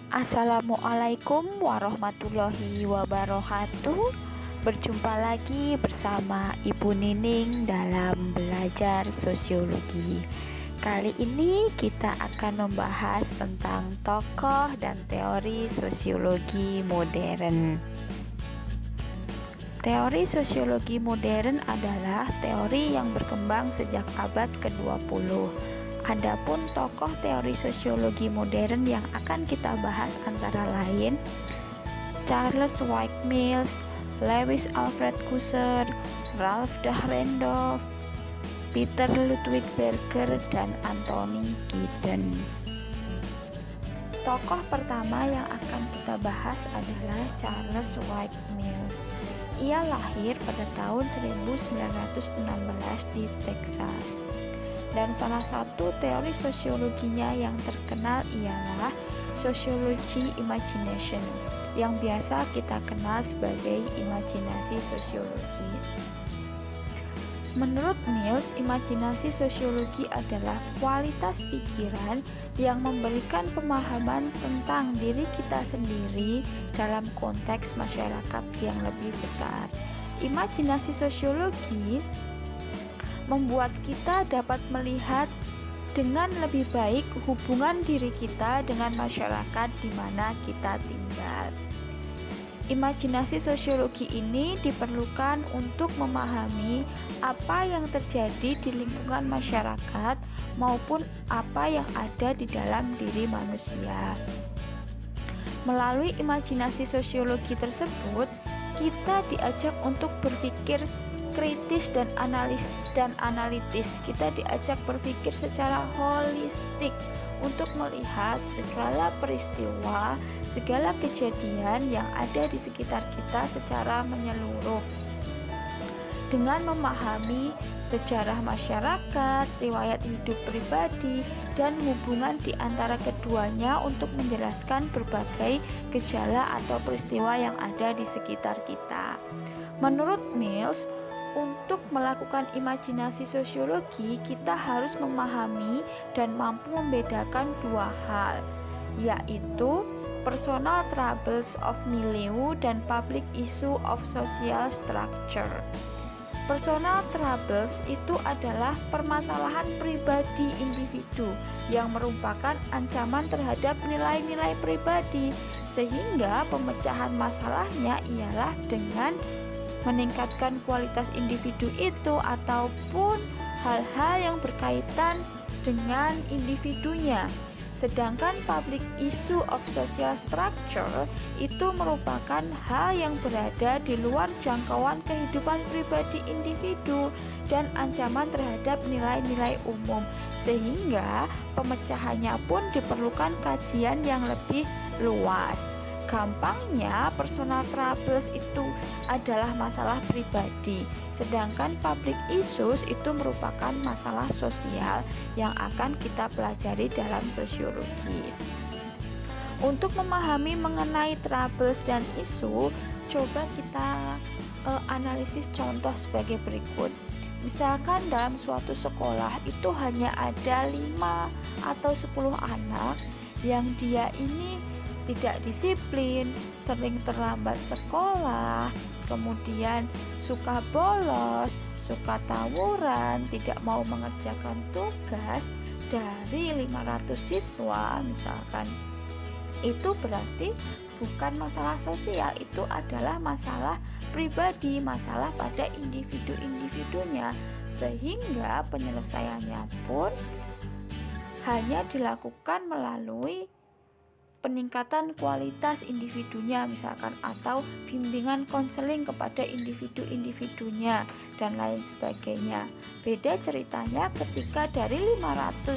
Assalamualaikum warahmatullahi wabarakatuh. Berjumpa lagi bersama Ibu Nining dalam belajar sosiologi. Kali ini kita akan membahas tentang tokoh dan teori sosiologi modern. Teori sosiologi modern adalah teori yang berkembang sejak abad ke-20. Adapun tokoh teori sosiologi modern yang akan kita bahas antara lain Charles Wyke Mills, Lewis Alfred Kusser, Ralph Dahrendorf, Peter Ludwig Berger, dan Anthony Giddens. Tokoh pertama yang akan kita bahas adalah Charles Wyke Mills. Ia lahir pada tahun 1916 di Texas. Dan salah satu teori sosiologinya yang terkenal ialah sosiologi imagination, yang biasa kita kenal sebagai imajinasi sosiologi. Menurut Mills, imajinasi sosiologi adalah kualitas pikiran yang memberikan pemahaman tentang diri kita sendiri dalam konteks masyarakat yang lebih besar. Imajinasi sosiologi membuat kita dapat melihat dengan lebih baik hubungan diri kita dengan masyarakat di mana kita tinggal. Imajinasi sosiologi ini diperlukan untuk memahami apa yang terjadi di lingkungan masyarakat maupun apa yang ada di dalam diri manusia. Melalui imajinasi sosiologi tersebut, kita diajak untuk berpikir kritis dan analitis. Kita diajak berpikir secara holistik untuk melihat segala peristiwa, segala kejadian yang ada di sekitar kita secara menyeluruh. Dengan memahami sejarah masyarakat, riwayat hidup pribadi, dan hubungan di antara keduanya untuk menjelaskan berbagai gejala atau peristiwa yang ada di sekitar kita. Menurut Mills, untuk melakukan imajinasi sosiologi, kita harus memahami dan mampu membedakan dua hal, yaitu personal troubles of milieu dan public issue of social structure. Personal troubles itu adalah permasalahan pribadi individu yang merupakan ancaman terhadap nilai-nilai pribadi, sehingga pemecahan masalahnya ialah dengan meningkatkan kualitas individu itu ataupun hal-hal yang berkaitan dengan individunya. Sedangkan public issue of social structure itu merupakan hal yang berada di luar jangkauan kehidupan pribadi individu dan ancaman terhadap nilai-nilai umum, sehingga pemecahannya pun diperlukan kajian yang lebih luas. Gampangnya, personal troubles itu adalah masalah pribadi, sedangkan public issues itu merupakan masalah sosial yang akan kita pelajari dalam sosiologi. Untuk memahami mengenai troubles dan isu, coba kita analisis contoh sebagai berikut. Misalkan dalam suatu sekolah itu hanya ada 5 atau 10 anak yang dia ini tidak disiplin, sering terlambat sekolah, kemudian suka bolos, suka tawuran, tidak mau mengerjakan tugas. Dari 500 siswa misalkan, itu berarti bukan masalah sosial, itu adalah masalah pribadi, masalah pada individu-individunya, sehingga penyelesaiannya pun hanya dilakukan melalui peningkatan kualitas individunya misalkan, atau bimbingan konseling kepada individu-individunya dan lain sebagainya. Beda ceritanya ketika dari 500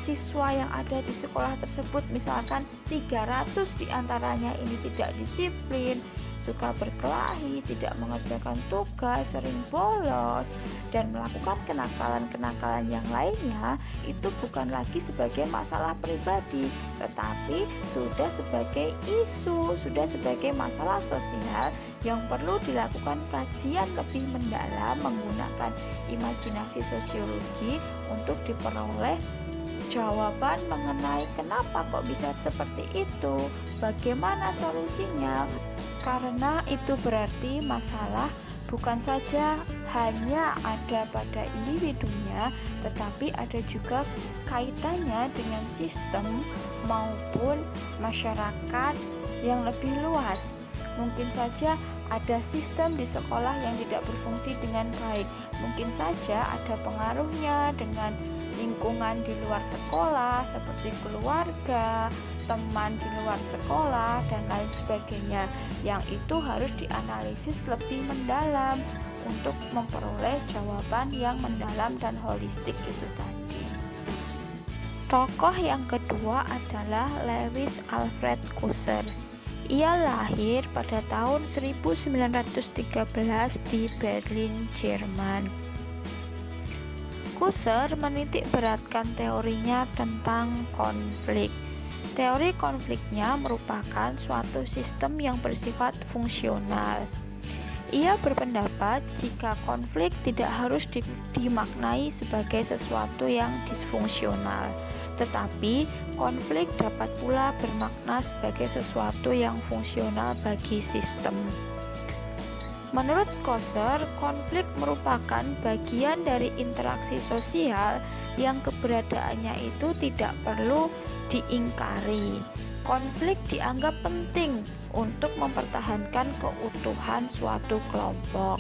siswa yang ada di sekolah tersebut, misalkan 300 diantaranya ini tidak disiplin, suka berkelahi, tidak mengerjakan tugas, sering bolos, dan melakukan kenakalan-kenakalan yang lainnya, itu bukan lagi sebagai masalah pribadi, tetapi sudah sebagai isu, sudah sebagai masalah sosial yang perlu dilakukan kajian lebih mendalam menggunakan imajinasi sosiologi untuk diperoleh jawaban mengenai kenapa kok bisa seperti itu, bagaimana solusinya. Karena itu berarti masalah bukan saja hanya ada pada individunya, tetapi ada juga kaitannya dengan sistem maupun masyarakat yang lebih luas. Mungkin saja ada sistem di sekolah yang tidak berfungsi dengan baik. Mungkin saja ada pengaruhnya dengan lingkungan di luar sekolah seperti keluarga, teman di luar sekolah, dan lain sebagainya, yang itu harus dianalisis lebih mendalam untuk memperoleh jawaban yang mendalam dan holistik itu tadi. Tokoh yang kedua adalah Lewis Alfred Kosser. Ia lahir pada tahun 1913 di Berlin, Jerman. Kosser menitik beratkan teorinya tentang konflik. Teori konfliknya merupakan suatu sistem yang bersifat fungsional. Ia berpendapat jika konflik tidak harus dimaknai sebagai sesuatu yang disfungsional, tetapi konflik dapat pula bermakna sebagai sesuatu yang fungsional bagi sistem. Menurut Kosser, konflik merupakan bagian dari interaksi sosial yang keberadaannya itu tidak perlu diingkari. Konflik dianggap penting untuk mempertahankan keutuhan suatu kelompok.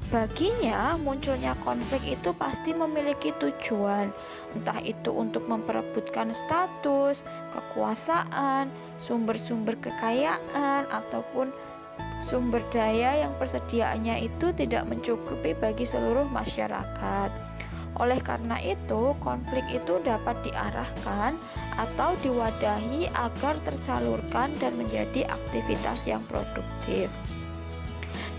Baginya, munculnya konflik itu pasti memiliki tujuan, entah itu untuk memperebutkan status, kekuasaan, sumber-sumber kekayaan, ataupun sumber daya yang persediaannya itu tidak mencukupi bagi seluruh masyarakat. Oleh karena itu, konflik itu dapat diarahkan atau diwadahi agar tersalurkan dan menjadi aktivitas yang produktif.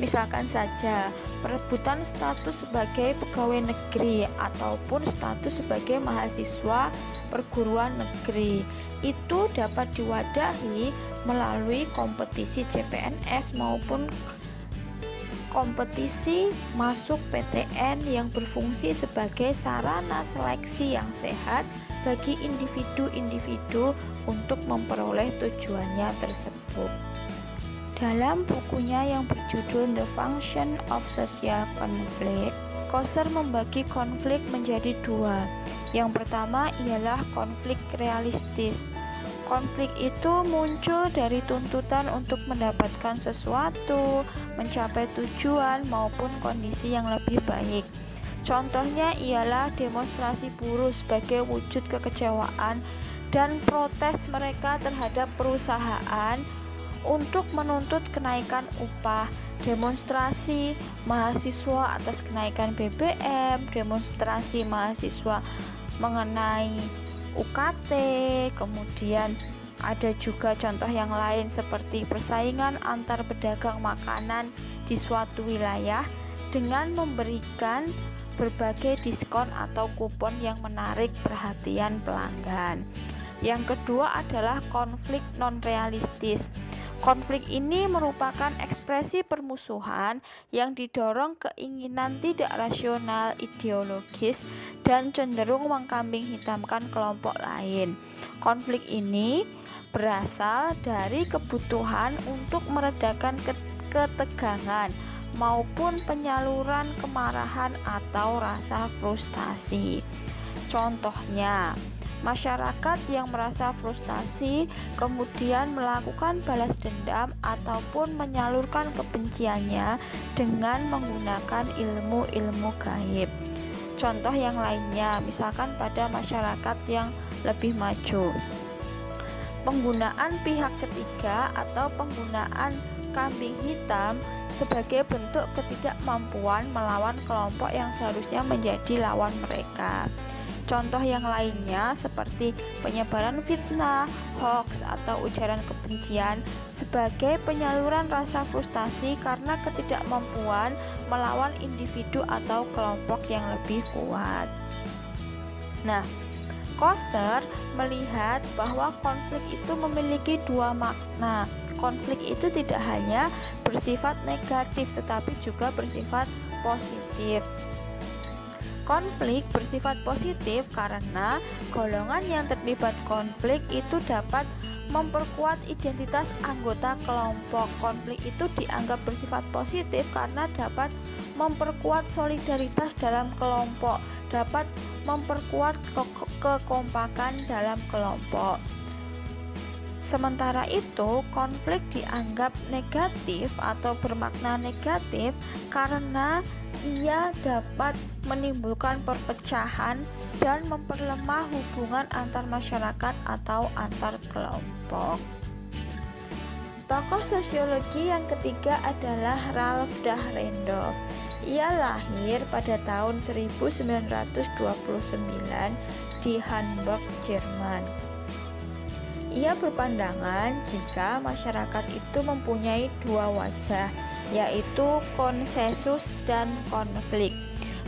Misalkan saja, perebutan status sebagai pegawai negeri ataupun status sebagai mahasiswa perguruan negeri itu dapat diwadahi melalui kompetisi CPNS maupun kompetisi masuk PTN yang berfungsi sebagai sarana seleksi yang sehat bagi individu-individu untuk memperoleh tujuannya tersebut. Dalam bukunya yang berjudul The Function of Social Conflict, Kosser membagi konflik menjadi dua. Yang pertama ialah konflik realistis. Konflik itu muncul dari tuntutan untuk mendapatkan sesuatu, mencapai tujuan maupun kondisi yang lebih baik. Contohnya ialah demonstrasi buruh sebagai wujud kekecewaan dan protes mereka terhadap perusahaan untuk menuntut kenaikan upah, demonstrasi mahasiswa atas kenaikan BBM, demonstrasi mahasiswa mengenai UKT, kemudian ada juga contoh yang lain seperti persaingan antar pedagang makanan di suatu wilayah dengan memberikan berbagai diskon atau kupon yang menarik perhatian pelanggan. Yang kedua adalah konflik non-realistis. Konflik ini merupakan ekspresi permusuhan yang didorong keinginan tidak rasional ideologis dan cenderung mengkambing hitamkan kelompok lain. Konflik ini berasal dari kebutuhan untuk meredakan ketegangan maupun penyaluran kemarahan atau rasa frustasi. Contohnya, masyarakat yang merasa frustasi kemudian melakukan balas dendam ataupun menyalurkan kebenciannya dengan menggunakan ilmu-ilmu gaib. Contoh yang lainnya, misalkan pada masyarakat yang lebih maju, penggunaan pihak ketiga atau penggunaan kambing hitam sebagai bentuk ketidakmampuan melawan kelompok yang seharusnya menjadi lawan mereka. Contoh yang lainnya seperti penyebaran fitnah, hoax, atau ujaran kebencian sebagai penyaluran rasa frustasi karena ketidakmampuan melawan individu atau kelompok yang lebih kuat. Nah, Kosser melihat bahwa konflik itu memiliki dua makna. Konflik itu tidak hanya bersifat negatif tetapi juga bersifat positif. Konflik bersifat positif karena golongan yang terlibat konflik itu dapat memperkuat identitas anggota kelompok. Konflik itu dianggap bersifat positif karena dapat memperkuat solidaritas dalam kelompok, dapat memperkuat kekompakan dalam kelompok. Sementara itu, konflik dianggap negatif atau bermakna negatif karena ia dapat menimbulkan perpecahan dan memperlemah hubungan antar masyarakat atau antar kelompok. Tokoh sosiologi yang ketiga adalah Ralph Dahrendorf. Ia lahir pada tahun 1929 di Hamburg, Jerman. Ia berpandangan jika masyarakat itu mempunyai dua wajah, yaitu konsensus dan konflik.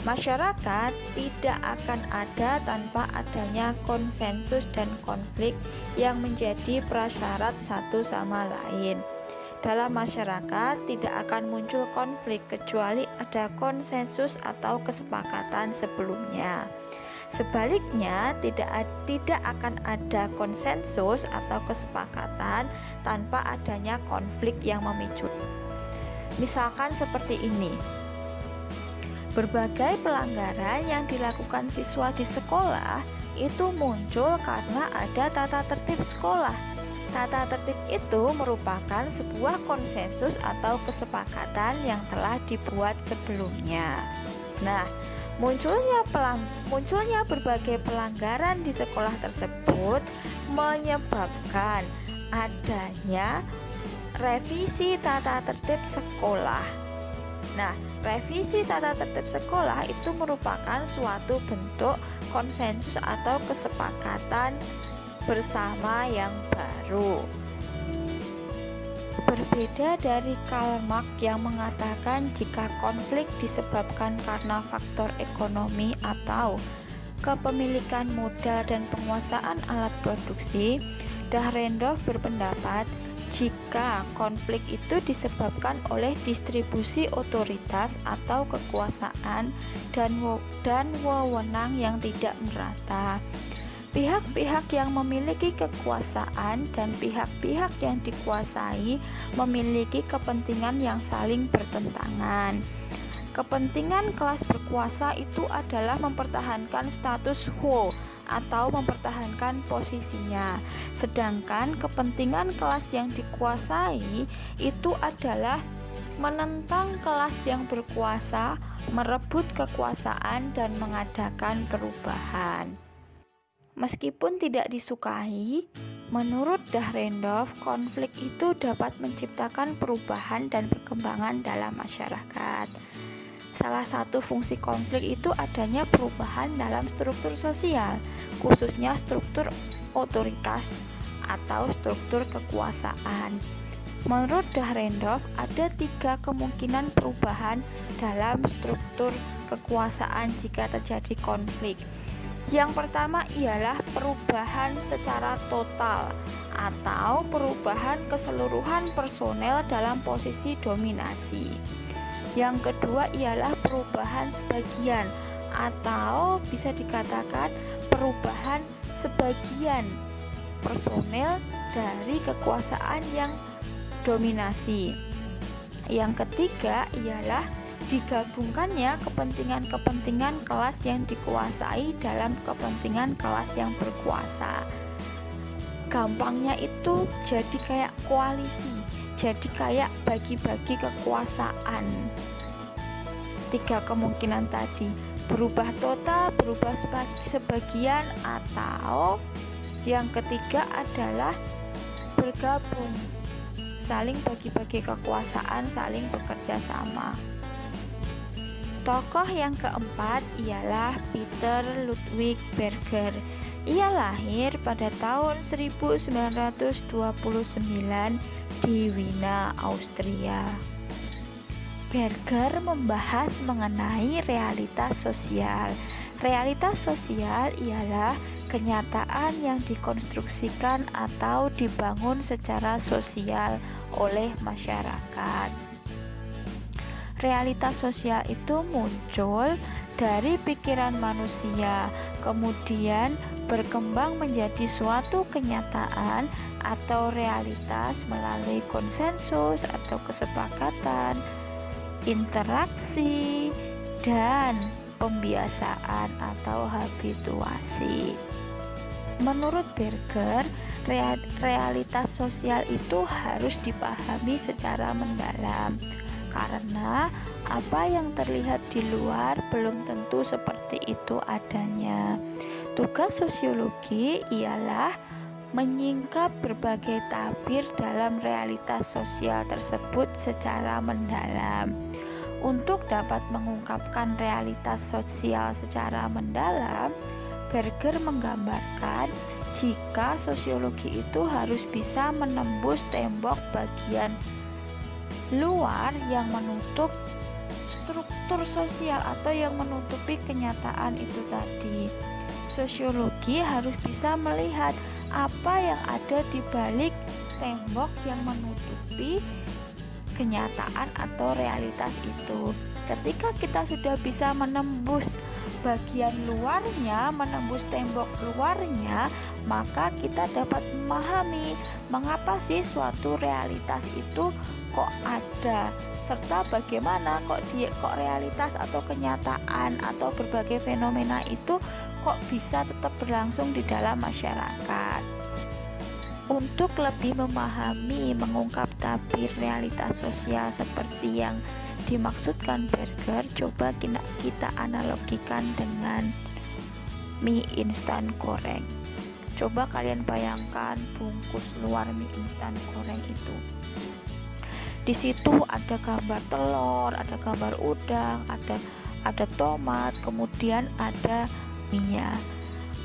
Masyarakat tidak akan ada tanpa adanya konsensus dan konflik yang menjadi prasyarat satu sama lain. Dalam masyarakat tidak akan muncul konflik kecuali ada konsensus atau kesepakatan sebelumnya. Sebaliknya, tidak akan ada konsensus atau kesepakatan tanpa adanya konflik yang memicu. Misalkan seperti ini. Berbagai pelanggaran yang dilakukan siswa di sekolah itu muncul karena ada tata tertib sekolah. Tata tertib itu merupakan sebuah konsensus atau kesepakatan yang telah dibuat sebelumnya. Nah, munculnya berbagai pelanggaran di sekolah tersebut menyebabkan adanya revisi tata tertib sekolah. Nah, revisi tata tertib sekolah itu merupakan suatu bentuk konsensus atau kesepakatan bersama yang baru. Berbeda dari Karl Marx yang mengatakan jika konflik disebabkan karena faktor ekonomi atau kepemilikan modal dan penguasaan alat produksi, Dahrendorf berpendapat jika konflik itu disebabkan oleh distribusi otoritas atau kekuasaan dan wewenang yang tidak merata. Pihak-pihak yang memiliki kekuasaan dan pihak-pihak yang dikuasai memiliki kepentingan yang saling bertentangan. Kepentingan kelas berkuasa itu adalah mempertahankan status quo atau mempertahankan posisinya, sedangkan kepentingan kelas yang dikuasai itu adalah menentang kelas yang berkuasa, merebut kekuasaan dan mengadakan perubahan. Meskipun tidak disukai, menurut Dahrendorf, konflik itu dapat menciptakan perubahan dan perkembangan dalam masyarakat. Salah satu fungsi konflik itu adanya perubahan dalam struktur sosial, khususnya struktur otoritas atau struktur kekuasaan. Menurut Dahrendorf, ada 3 kemungkinan perubahan dalam struktur kekuasaan jika terjadi konflik. Yang pertama ialah perubahan secara total atau perubahan keseluruhan personel dalam posisi dominasi. Yang kedua ialah perubahan sebagian atau bisa dikatakan perubahan sebagian personel dari kekuasaan yang dominasi. Yang ketiga ialah digabungkannya kepentingan-kepentingan kelas yang dikuasai dalam kepentingan kelas yang berkuasa. Gampangnya itu jadi kayak koalisi, jadi kayak bagi-bagi kekuasaan. 3 kemungkinan tadi, berubah total, berubah sebagian, atau yang ketiga adalah bergabung, saling bagi-bagi kekuasaan, saling bekerja sama. Tokoh yang keempat ialah Peter Ludwig Berger. Ia lahir pada tahun 1929 di Wina, Austria. Berger membahas mengenai realitas sosial. Realitas sosial ialah kenyataan yang dikonstruksikan atau dibangun secara sosial oleh masyarakat. Realitas sosial itu muncul dari pikiran manusia, kemudian berkembang menjadi suatu kenyataan atau realitas melalui konsensus atau kesepakatan, interaksi, dan pembiasaan atau habituasi. Menurut Berger, realitas sosial itu harus dipahami secara mendalam, karena apa yang terlihat di luar belum tentu seperti itu adanya. Tugas sosiologi ialah menyingkap berbagai tabir dalam realitas sosial tersebut secara mendalam. Untuk dapat mengungkapkan realitas sosial secara mendalam, Berger menggambarkan jika sosiologi itu harus bisa menembus tembok bagian luar yang menutup struktur sosial atau yang menutupi kenyataan itu tadi. Sosiologi harus bisa melihat apa yang ada di balik tembok yang menutupi kenyataan atau realitas itu. Ketika kita sudah bisa menembus bagian luarnya, menembus tembok luarnya, maka kita dapat memahami mengapa sih suatu realitas itu kok ada, serta bagaimana kok realitas atau kenyataan atau berbagai fenomena itu kok bisa tetap berlangsung di dalam masyarakat. Untuk lebih memahami mengungkap tabir realitas sosial seperti yang dimaksudkan Berger, coba kita analogikan dengan mie instan goreng. Coba kalian bayangkan bungkus luar mie instan goreng itu. Di situ ada gambar telur, ada gambar udang, ada tomat, kemudian ada mie-nya.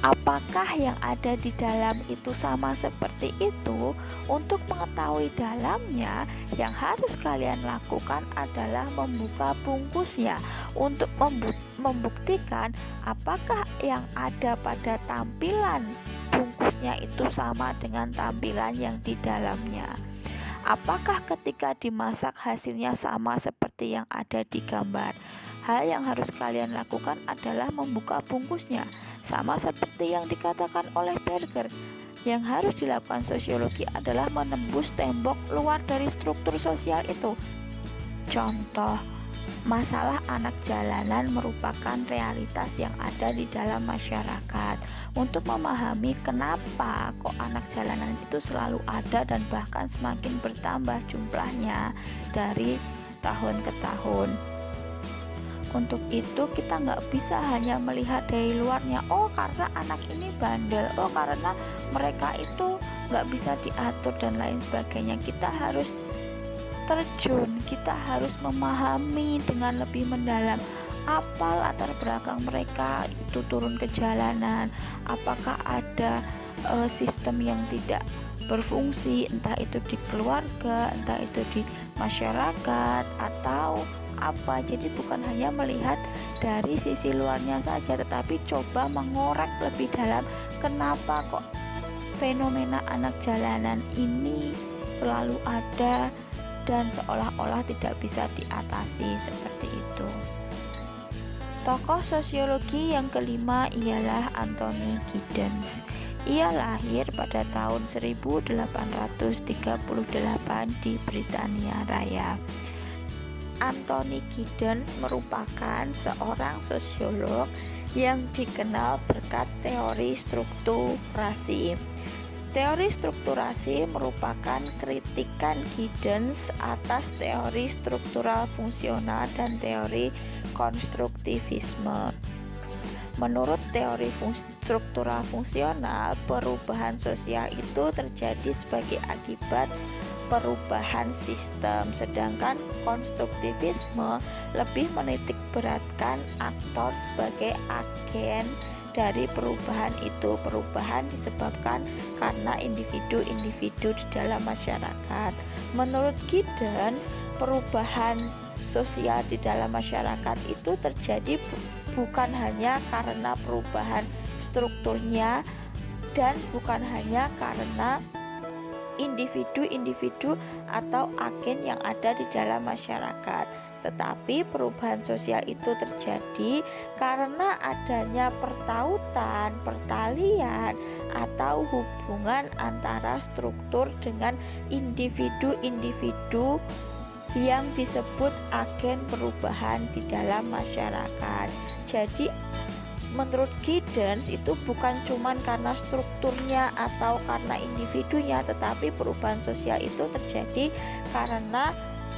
Apakah yang ada di dalam itu sama seperti itu? Untuk mengetahui dalamnya, yang harus kalian lakukan adalah membuka bungkusnya untuk membuktikan apakah yang ada pada tampilan bungkusnya itu sama dengan tampilan yang di dalamnya. Apakah ketika dimasak hasilnya sama seperti yang ada di gambar? Hal yang harus kalian lakukan adalah membuka bungkusnya. Sama seperti yang dikatakan oleh Berger, yang harus dilakukan sosiologi adalah menembus tembok luar dari struktur sosial itu. Contoh, masalah anak jalanan merupakan realitas yang ada di dalam masyarakat. Untuk memahami kenapa kok anak jalanan itu selalu ada dan bahkan semakin bertambah jumlahnya dari tahun ke tahun. Untuk itu kita nggak bisa hanya melihat dari luarnya, oh karena anak ini bandel, oh karena mereka itu nggak bisa diatur dan lain sebagainya. Kita harus terjun, kita harus memahami dengan lebih mendalam apa latar belakang mereka itu turun ke jalanan, apakah ada sistem yang tidak berfungsi, entah itu di keluarga, entah itu di masyarakat atau apa. Jadi bukan hanya melihat dari sisi luarnya saja, tetapi coba mengorek lebih dalam kenapa kok fenomena anak jalanan ini selalu ada dan seolah-olah tidak bisa diatasi seperti itu. Tokoh sosiologi yang kelima ialah Anthony Giddens. Ia lahir pada tahun 1838 di Britania Raya. Anthony Giddens merupakan seorang sosiolog yang dikenal berkat teori strukturasi. Teori strukturasi merupakan kritikan Giddens atas teori struktural fungsional dan teori konstruktivisme. Menurut teori struktural fungsional, perubahan sosial itu terjadi sebagai akibat perubahan sistem, sedangkan konstruktivisme lebih menitik beratkan aktor sebagai agen dari perubahan itu. Perubahan disebabkan karena individu-individu di dalam masyarakat. Menurut Giddens, perubahan sosial di dalam masyarakat itu terjadi bukan hanya karena perubahan strukturnya dan bukan hanya karena individu-individu atau agen yang ada di dalam masyarakat, tetapi perubahan sosial itu terjadi karena adanya pertautan, pertalian, atau hubungan antara struktur dengan individu-individu yang disebut agen perubahan di dalam masyarakat. Jadi menurut Giddens itu bukan cuman karena strukturnya atau karena individunya, tetapi perubahan sosial itu terjadi karena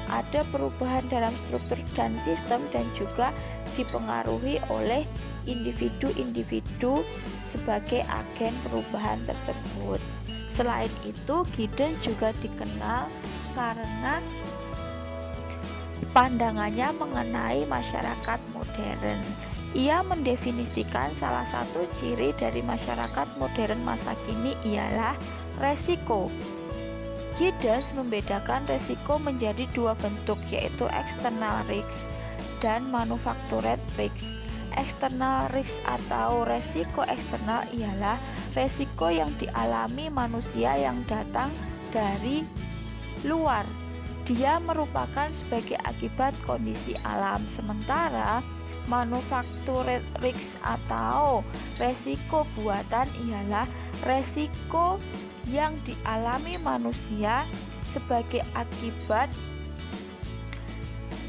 ada perubahan dalam struktur dan sistem dan juga dipengaruhi oleh individu-individu sebagai agen perubahan tersebut. Selain itu, Giddens juga dikenal karena pandangannya mengenai masyarakat modern. Ia mendefinisikan salah satu ciri dari masyarakat modern masa kini ialah resiko. Giddens membedakan resiko menjadi dua bentuk, yaitu external risk dan manufactured risk. External risk atau resiko eksternal ialah resiko yang dialami manusia yang datang dari luar. Dia merupakan sebagai akibat kondisi alam, sementara manufactured risk atau resiko buatan ialah resiko yang dialami manusia sebagai akibat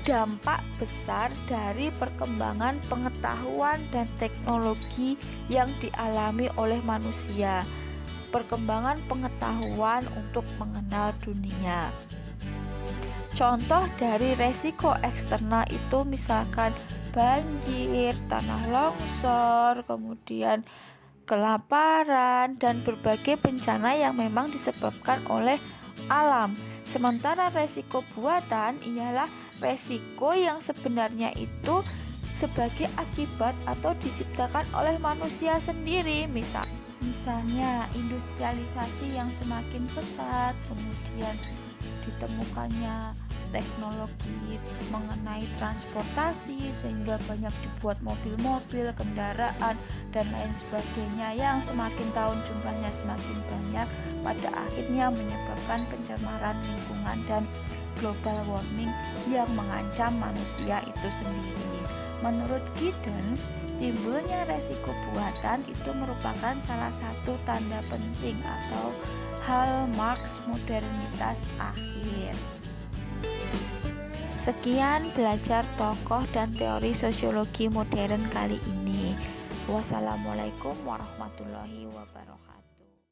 dampak besar dari perkembangan pengetahuan dan teknologi yang dialami oleh manusia. Perkembangan pengetahuan untuk mengenal dunia. Contoh dari resiko eksternal itu misalkan banjir, tanah longsor, kemudian kelaparan, dan berbagai bencana yang memang disebabkan oleh alam. Sementara resiko buatan ialah resiko yang sebenarnya itu sebagai akibat atau diciptakan oleh manusia sendiri. Misalnya industrialisasi yang semakin pesat, kemudian ditemukannya teknologi mengenai transportasi sehingga banyak dibuat mobil-mobil, kendaraan, dan lain sebagainya yang semakin tahun jumlahnya semakin banyak, pada akhirnya menyebabkan pencemaran lingkungan dan global warming yang mengancam manusia itu sendiri. Menurut Giddens, timbulnya resiko buatan itu merupakan salah satu tanda penting atau hallmark modernitas akhir. Sekian belajar tokoh dan teori sosiologi modern kali ini. Wassalamualaikum warahmatullahi wabarakatuh.